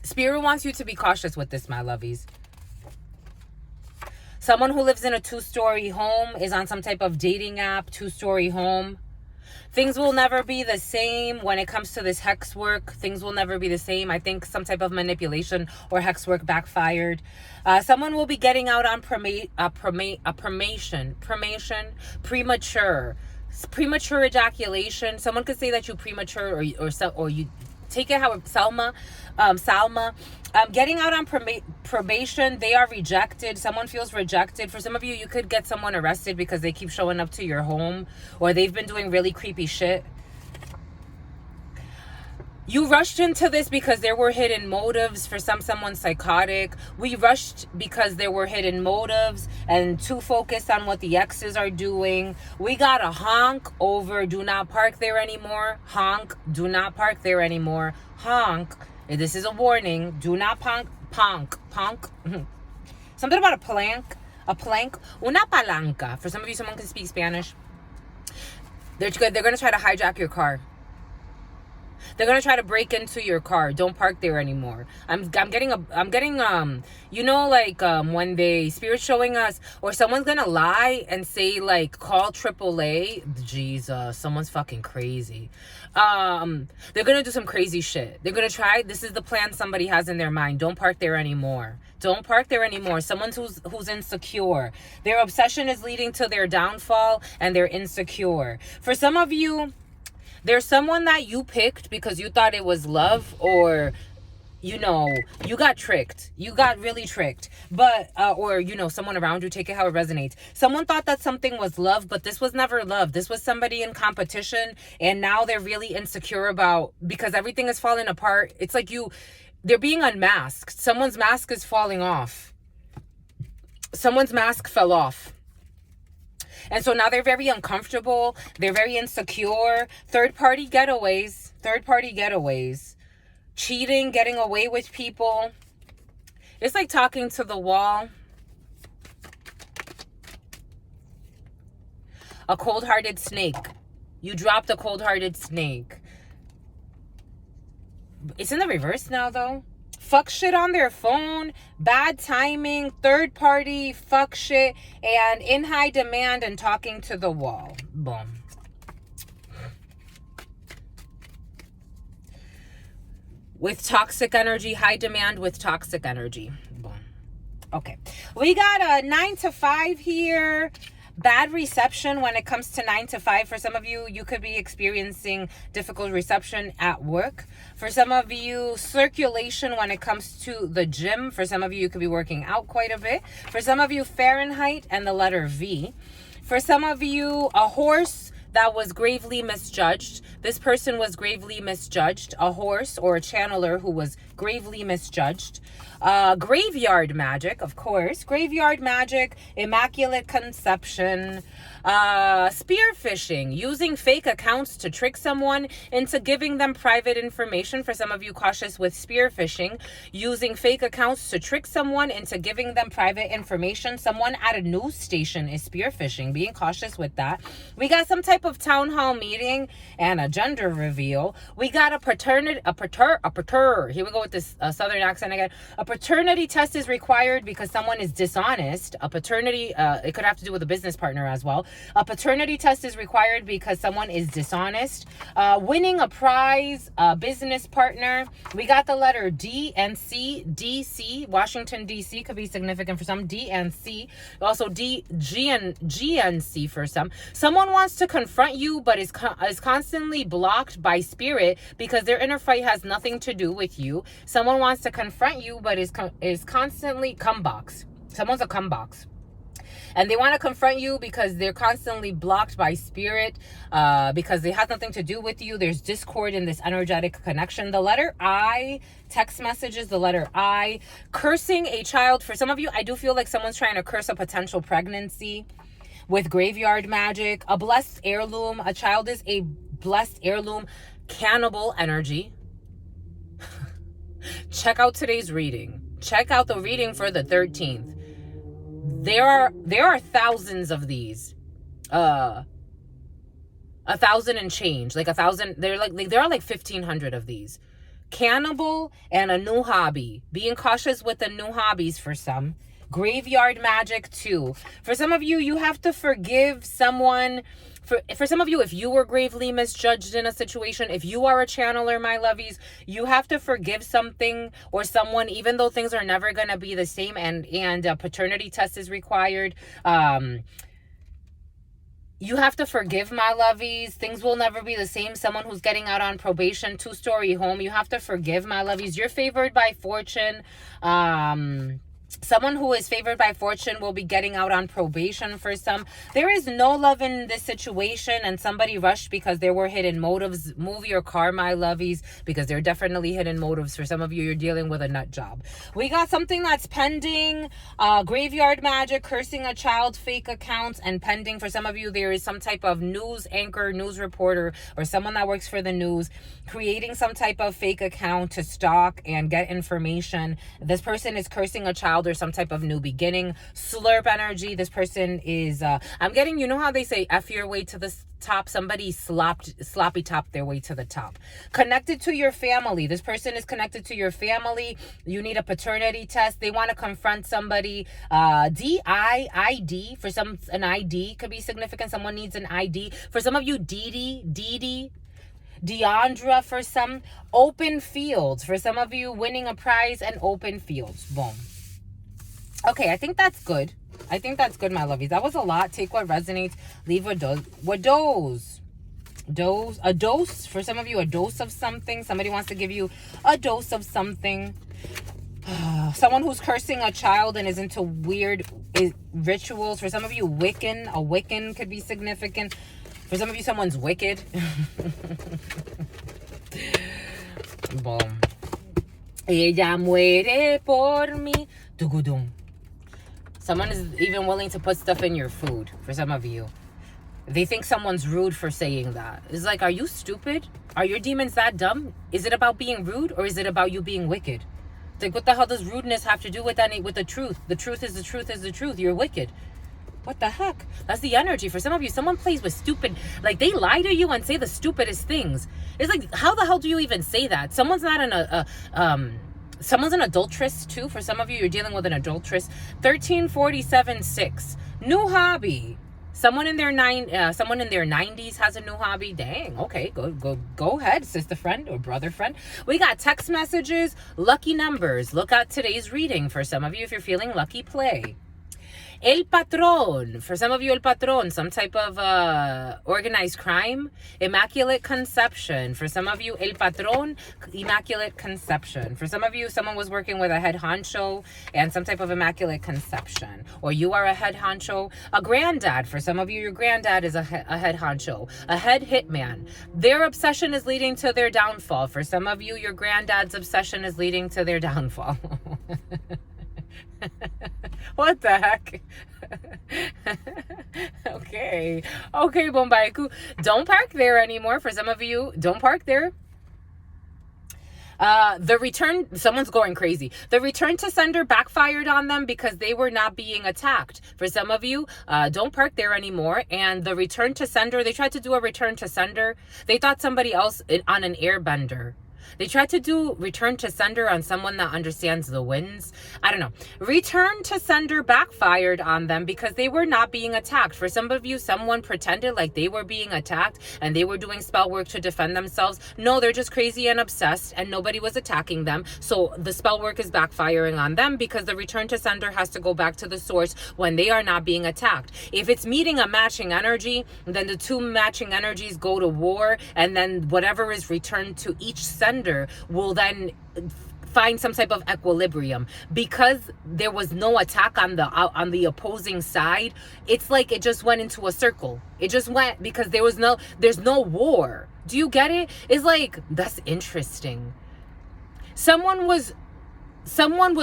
Spirit wants you to be cautious with this, my lovies. Someone who lives in a 2-story home is on some type of dating app, 2-story home. Things will never be the same when it comes to this hex work. Things will never be the same. I think some type of manipulation or hex work backfired. Someone will be getting out on premature ejaculation. Someone could say that you premature, or you take it how Salma. Getting out on probation, they are rejected. Someone feels rejected. For some of you, you could get someone arrested because they keep showing up to your home, or they've been doing really creepy shit. You rushed into this because there were hidden motives. For someone's psychotic. We rushed because there were hidden motives and too focused on what the exes are doing. We got a honk over do not park there anymore. Honk, do not park there anymore. Honk. This is a warning. Do not ponk. Something about a plank. Una palanca. For some of you, someone can speak Spanish. They're going to try to hijack your car. They're going to try to break into your car. Don't park there anymore. I'm getting you know, like when they Spirit showing us, or someone's going to lie and say like call AAA. Jesus, someone's fucking crazy. They're going to do some crazy shit. They're going to try, this is the plan somebody has in their mind. Don't park there anymore. Don't park there anymore. Someone who's insecure. Their obsession is leading to their downfall, and they're insecure. For some of you, there's someone that you picked because you thought it was love, or, you know, you got tricked. You got really tricked. But, or, you know, someone around you, take it how it resonates. Someone thought that something was love, but this was never love. This was somebody in competition, and now they're really insecure because everything is falling apart. It's like they're being unmasked. Someone's mask is falling off. Someone's mask fell off. And so now they're very uncomfortable. They're very insecure. Third-party getaways. Cheating, getting away with people. It's like talking to the wall. A cold-hearted snake. You dropped a cold-hearted snake. It's in the reverse now, though. fuck shit on their phone, bad timing, third party, fuck shit, and in high demand and talking to the wall. Boom. With toxic energy, high demand with toxic energy. Boom. Okay. We got a 9 to 5 here. Bad reception when it comes to 9 to 5. For some of you, you could be experiencing difficult reception at work. For some of you, circulation when it comes to the gym. For some of you, you could be working out quite a bit. For some of you, Fahrenheit and the letter V. For some of you, a horse that was gravely misjudged. This person was gravely misjudged. A horse or a channeler who was gravely misjudged. Graveyard magic, of course. Graveyard magic, immaculate conception. Spear phishing, using fake accounts to trick someone into giving them private information. For some of you, cautious with spear phishing, using fake accounts to trick someone into giving them private information. Someone at a news station is spear phishing, being cautious with that. We got some type of town hall meeting and a gender reveal. We got a paternity, here we go with this southern accent again. A paternity test is required because someone is dishonest. A paternity, it could have to do with a business partner as well. A paternity test is required because someone is dishonest. Winning a prize, a business partner. We got the letter D and C. DC, Washington, D.C. could be significant for some. D and C. Also D, G and C for some. Someone wants to confront you but is constantly blocked by spirit because their inner fight has nothing to do with you. Someone wants to confront you but is constantly cumbox. Someone's a cumbox. And they want to confront you because they're constantly blocked by spirit, because they have nothing to do with you. There's discord in this energetic connection. The letter I, text messages, the letter I, cursing a child. For some of you, I do feel like someone's trying to curse a potential pregnancy with graveyard magic. A blessed heirloom. A child is a blessed heirloom. Cannibal energy. Check out today's reading. Check out the reading for the 13th. There are thousands of these. 1,000 and change. Like 1,000. There are like 1,500 of these. Cannibal and a new hobby. Being cautious with the new hobbies for some. Graveyard magic too. For some of you, you have to forgive someone. For some of you, if you were gravely misjudged in a situation, if you are a channeler, my lovies, you have to forgive something or someone, even though things are never going to be the same, and a paternity test is required. You have to forgive, my lovies. Things will never be the same. Someone who's getting out on probation, 2-story home, you have to forgive, my lovies. You're favored by fortune. Someone who is favored by fortune will be getting out on probation for some. There is no love in this situation, and somebody rushed because there were hidden motives. Move your car, my lovies, because there are definitely hidden motives. For some of you, you're dealing with a nut job. We got something that's pending. Graveyard magic, cursing a child, fake accounts, and pending. For some of you, there is some type of news anchor, news reporter, or someone that works for the news creating some type of fake account to stalk and get information. This person is cursing a child or some type of new beginning. Slurp energy. This person is I'm getting, you know how they say F your way to the top? Somebody sloppy top their way to the top. Connected to your family. This person is connected to your family. You need a paternity test. They want to confront somebody. ID. For some, an ID could be significant. Someone needs an ID. For some of you, Dee, Deandra. For some, open fields. For some of you, winning a prize and open fields. Boom. Okay, I think that's good. I think that's good, my lovies. That was a lot. Take what resonates. Leave what does. What does? A dose. For some of you, a dose of something. Somebody wants to give you a dose of something. Someone who's cursing a child and is into weird rituals. For some of you, Wiccan. A Wiccan could be significant. For some of you, someone's wicked. Boom. Ella muere por mí. Dugudum. Someone is even willing to put stuff in your food. For some of you, they think someone's rude for saying that. It's like, are you stupid? Are your demons that dumb? Is it about being rude, or is it about you being wicked? Like, what the hell does rudeness have to do with any with the truth? The truth is the truth is the truth. You're wicked. What the heck? That's the energy. For some of you, someone plays with stupid, like they lie to you and say the stupidest things. It's like, how the hell do you even say that? Someone's not in Someone's an adulteress too. For some of you, you're dealing with an adulteress. 1347-6. New hobby. Someone in their 90s has a new hobby. Dang. Okay. Go ahead, sister friend or brother friend. We got text messages, lucky numbers. Look at today's reading. For some of you, if you're feeling lucky, play. El Patron. For some of you, El Patron, some type of organized crime. Immaculate Conception. For some of you, El Patron, Immaculate Conception. For some of you, someone was working with a head honcho and some type of Immaculate Conception. Or you are a head honcho. A granddad. For some of you, your granddad is a head honcho. A head hitman. Their obsession is leading to their downfall. For some of you, your granddad's obsession is leading to their downfall. What the heck? Okay, Bombaiku. Don't park there anymore. For some of you, don't park there. The return, someone's going crazy. The return to sender backfired on them because they were not being attacked. For some of you, don't park there anymore. And the return to sender, they tried to do a return to sender. They thought somebody else on an airbender. They tried to do return to sender on someone that understands the winds. I don't know. Return to sender backfired on them because they were not being attacked. For some of you, someone pretended like they were being attacked and they were doing spell work to defend themselves. No, they're just crazy and obsessed and nobody was attacking them. So the spell work is backfiring on them because the return to sender has to go back to the source when they are not being attacked. If it's meeting a matching energy, then the two matching energies go to war, and then whatever is returned to each sender will then find some type of equilibrium. Because there was no attack on the opposing side, it's like it just went into a circle. It just went because there's no war. Do you get it? It's like, that's interesting. Someone was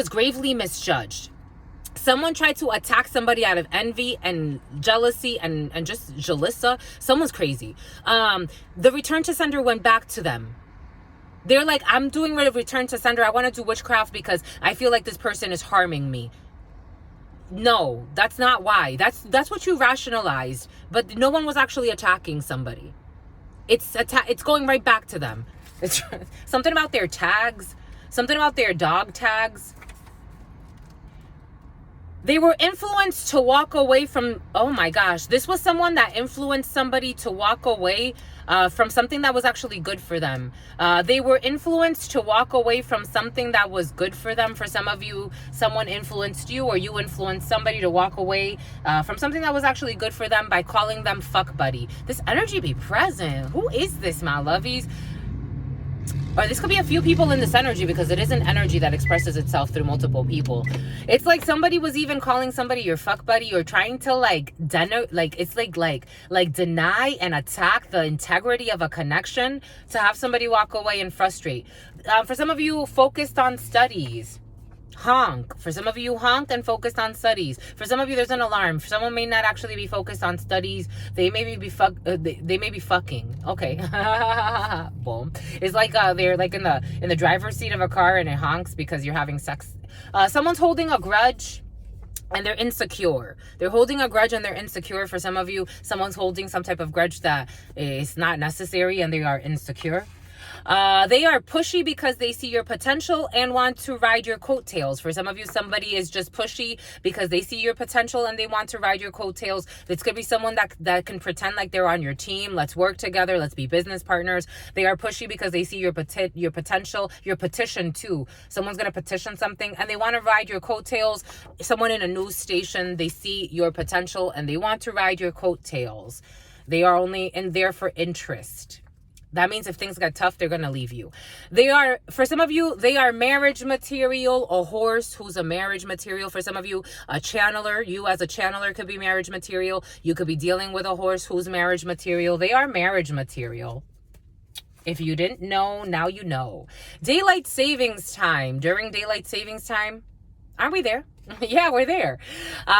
gravely misjudged. Someone tried to attack somebody out of envy and jealousy and just jalissa. Someone's crazy. The return to sender went back to them. They're like, I'm doing rid of return to sender. I want to do witchcraft because I feel like this person is harming me. No, that's not why. That's what you rationalized. But no one was actually attacking somebody. It's going right back to them. It's something about their tags. Something about their dog tags. They were influenced to walk away from, oh my gosh, this was someone that influenced somebody to walk away from something that was actually good for them. They were influenced to walk away from something that was good for them. For some of you, someone influenced you or you influenced somebody to walk away from something that was actually good for them by calling them fuck buddy. This energy be present. Who is this, my lovies? Or this could be a few people in this energy because it is an energy that expresses itself through multiple people. It's like somebody was even calling somebody your fuck buddy or trying to deny and attack the integrity of a connection to have somebody walk away and frustrate. For some of you, focused on studies. Honk. For some of you, honked and focused on studies. For some of you, there's an alarm. Someone may not actually be focused on studies. They may be fucking. Okay. Boom. It's like they're like in the driver's seat of a car and it honks because you're having sex. Someone's holding a grudge and they're insecure. They're holding a grudge and they're insecure. For some of you, someone's holding some type of grudge that is not necessary and they are insecure. They are pushy because they see your potential and want to ride your coattails. For some of you, somebody is just pushy because they see your potential and they want to ride your coattails. This could be someone that can pretend like they're on your team. Let's work together. Let's be business partners. They are pushy because they see your potential, your petition too. Someone's going to petition something and they want to ride your coattails. Someone in a news station, they see your potential and they want to ride your coattails. They are only in there for interest. That means if things get tough, they're going to leave you. For some of you, they are marriage material. A horse who's a marriage material. For some of you, a channeler. You as a channeler could be marriage material. You could be dealing with a horse who's marriage material. They are marriage material. If you didn't know, now you know. Daylight savings time. During daylight savings time, aren't we there? Yeah, we're there.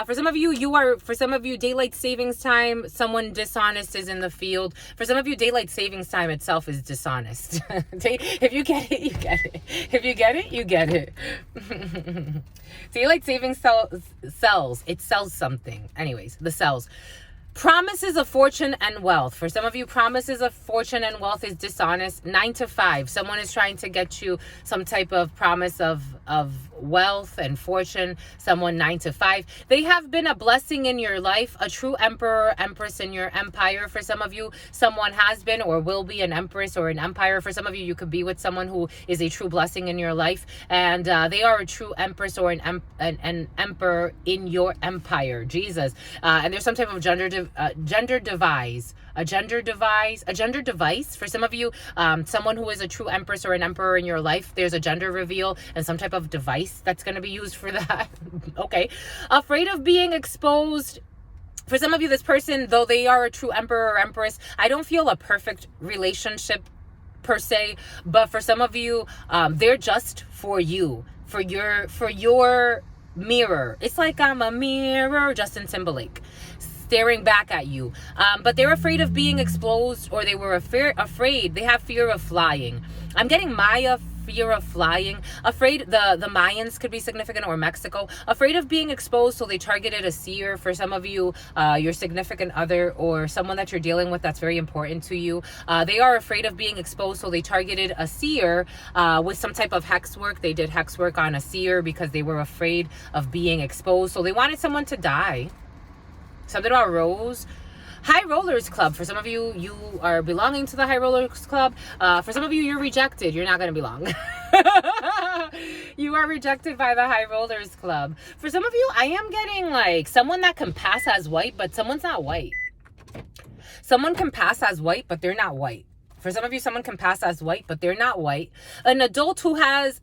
For some of you, daylight savings time, someone dishonest is in the field. For some of you, daylight savings time itself is dishonest. If you get it, you get it. If you get it, you get it. Daylight savings sells. It sells something. Anyways, the sells. Promises of fortune and wealth. For some of you, promises of fortune and wealth is dishonest. 9 to 5. Someone is trying to get you some type of promise of wealth and fortune. Someone 9 to 5. They have been a blessing in your life, a true emperor, empress in your empire. For some of you, someone has been or will be an empress or an empire. For some of you, you could be with someone who is a true blessing in your life, and they are a true empress or an emperor in your empire. Jesus. And there's some type of gender device. For some of you, someone who is a true empress or an emperor in your life, there's a gender reveal and some type of device that's going to be used for that. Okay. Afraid of being exposed. For some of you, this person, though they are a true emperor or empress, I don't feel a perfect relationship per se, but for some of you, they're just for you, for your mirror. It's like I'm a mirror, Justin Timberlake, staring back at you. But they're afraid of being exposed, or they were afraid. They have fear of flying. I'm getting Maya, fear of flying. Afraid, the Mayans could be significant, or Mexico. Afraid of being exposed, so they targeted a seer. For some of you, your significant other or someone that you're dealing with that's very important to you. They are afraid of being exposed, so they targeted a seer with some type of hex work. They did hex work on a seer because they were afraid of being exposed. So they wanted someone to die. Something about Rose. High Rollers Club. For some of you, you are belonging to the High Rollers Club. For some of you, you're rejected. You're not going to belong. You are rejected by the High Rollers Club. For some of you, I am getting like someone that can pass as white, but someone's not white. Someone can pass as white, but they're not white. For some of you, someone can pass as white, but they're not white. An adult who has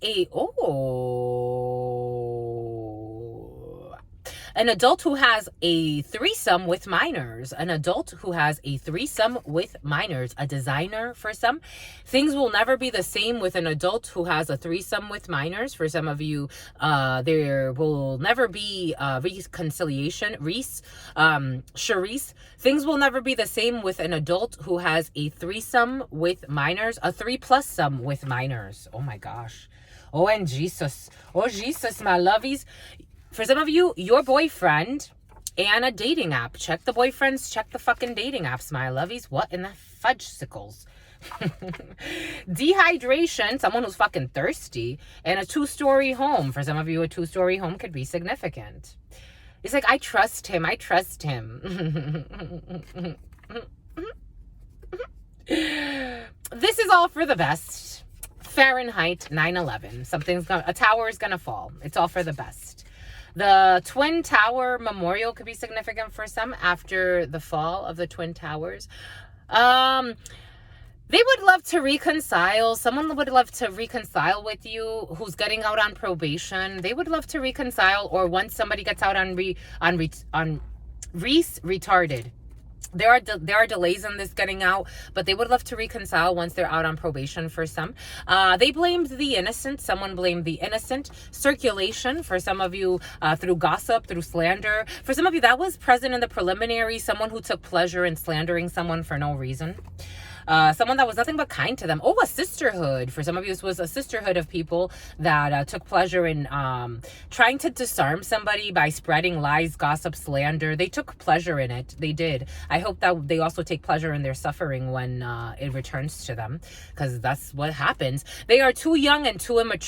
an adult who has a threesome with minors. An adult who has a threesome with minors. A designer for some. Things will never be the same with an adult who has a threesome with minors. For some of you, there will never be reconciliation. Charisse. Things will never be the same with an adult who has a threesome with minors. A 3+ with minors. Oh my gosh. Oh, and Jesus. Oh, Jesus, my lovies. For some of you, your boyfriend and a dating app. Check the boyfriends, check the fucking dating apps, my lovies. What in the fudgesicles? Dehydration, someone who's fucking thirsty, and a 2-story home. For some of you, a 2-story home could be significant. It's like, I trust him. This is all for the best. Fahrenheit 9/11. A tower is gonna fall. It's all for the best. The Twin Tower Memorial could be significant for some after the fall of the Twin Towers. They would love to reconcile. Someone would love to reconcile with you who's getting out on probation. They would love to reconcile, or once somebody gets out on retarded. There are delays in this getting out, but they would love to reconcile once they're out on probation for some. They blamed the innocent. Someone blamed the innocent. Circulation for some of you through gossip, through slander. For some of you, that was present in the preliminary. Someone who took pleasure in slandering someone for no reason. Someone that was nothing but kind to them. Oh, a sisterhood. For some of you, this was a sisterhood of people that took pleasure in trying to disarm somebody by spreading lies, gossip, slander. They took pleasure in it. They did. I hope that they also take pleasure in their suffering when it returns to them, because that's what happens. They are too young and too immature